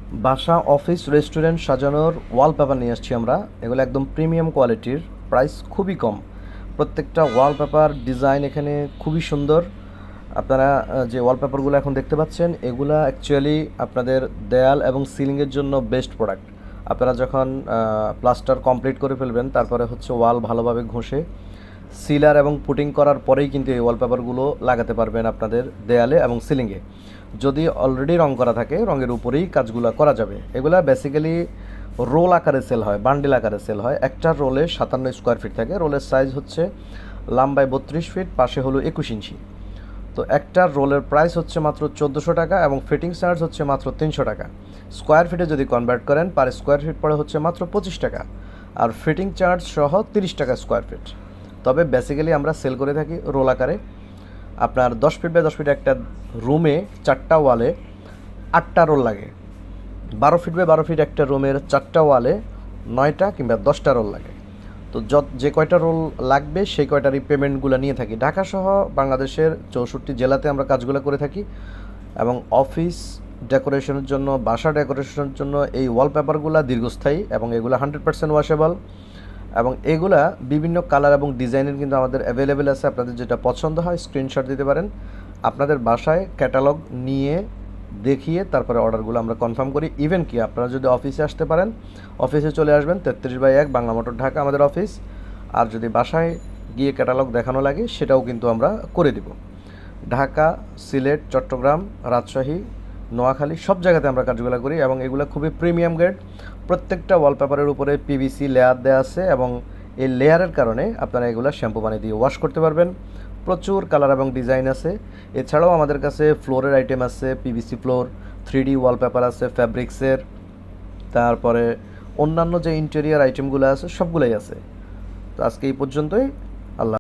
বাসা, office, restaurant সাজানোর wallpaper নিয়ে আসছি আমরা। এগুলো একদম প্রিমিয়াম কোয়ালিটির, প্রাইস খুবই কম। প্রত্যেকটা ওয়ালপেপার ডিজাইন এখানে খুবই সুন্দর। আপনারা যে ওয়ালপেপারগুলো এখন দেখতে পাচ্ছেন, এগুলা অ্যাকচুয়ালি আপনাদের দেয়াল এবং সিলিংয়ের জন্য বেস্ট প্রোডাক্ট। আপনারা যখন প্লাস্টার কমপ্লিট করে ফেলবেন, তারপরে হচ্ছে ওয়াল ভালোভাবে ঘষে সিলার এবং পুটিং করার পরেই কিন্তু এই ওয়ালপেপারগুলো লাগাতে পারবেন আপনাদের দেয়ালে এবং সিলিংয়ে। যদি অলরেডি রং করা থাকে, রঙের উপরেই কাজগুলো করা যাবে। এগুলা বেসিক্যালি রোল আকারে সেল হয়, বান্ডিল আকারে সেল হয়। একটা রোলে 57 স্কোয়ার ফিট থাকে। রোলের সাইজ হচ্ছে লম্বায় 32 ফিট, পাশে হলো 21 ইঞ্চি। তো একটা রোলের প্রাইস হচ্ছে মাত্র 1400 টাকা এবং ফিটিং চার্জ হচ্ছে মাত্র 300 টাকা। স্কোয়ার ফিটে যদি কনভার্ট করেন, পার স্কোয়ার ফিট পড়ে হচ্ছে মাত্র 25 টাকা, আর ফিটিং চার্জ সহ 30 টাকা স্কোয়ার ফিট। তবে বেসিক্যালি আমরা সেল করে থাকি রোল আকারে। আপনার 10 ফিট বাই 10 ফিট একটা রুমে 4টা ওয়ালে 8টা রোল লাগে। 12 ফিট বাই 12 ফিট একটা রুমের 4টা ওয়ালে 9টা কিংবা 10টা রোল লাগে। তো যে কয়টা রোল লাগবে সেই কয়টারই পেমেন্টগুলো নিয়ে থাকি। ঢাকাসহ বাংলাদেশের 64 জেলাতে আমরা কাজগুলো করে থাকি। এবং অফিস ডেকোরেশনের জন্য, বাসা ডেকোরেশনের জন্য এই ওয়ালপেপারগুলো দীর্ঘস্থায়ী এবং এগুলো 100% ওয়াশেবল। এবং এগুলা বিভিন্ন কালার এবং ডিজাইনের কিন্তু আমাদের অ্যাভেলেবেল আছে। আপনাদের যেটা পছন্দ হয় স্ক্রিনশট দিতে পারেন। আপনাদের বাসায় ক্যাটালগ নিয়ে দেখিয়ে তারপরে অর্ডারগুলো আমরা কনফার্ম করি। ইভেন কি আপনারা যদি অফিসে আসতে পারেন, অফিসে চলে আসবেন, 33/1 বাংলা মোটর, ঢাকা আমাদের অফিস। আর যদি বাসায় গিয়ে ক্যাটালগ দেখানো লাগে, সেটাও কিন্তু আমরা করে দিব। ঢাকা, সিলেট, চট্টগ্রাম, রাজশাহী, নোয়াখালী সব জায়গাতে আমরা কাজগুলো করি এবং এগুলো খুবই প্রিমিয়াম গ্রেড। প্রত্যেকটা ওয়ালপেপারের উপরে পিভিসি লেয়ার দেওয়া আছে এবং এই লেয়ারের কারণে আপনারা এগুলো শ্যাম্পু পানি দিয়ে ওয়াশ করতে পারবেন। প্রচুর কালার এবং ডিজাইন আছে। এছাড়াও আমাদের কাছে ফ্লোরের আইটেম আছে, পিভিসি ফ্লোর, 3D ওয়ালপেপার আছে ফ্যাব্রিক্সের, তারপরে অন্যান্য যে ইন্টেরিয়ার আইটেমগুলো আছে সবগুলোই আছে। তো আজকে এই পর্যন্তই।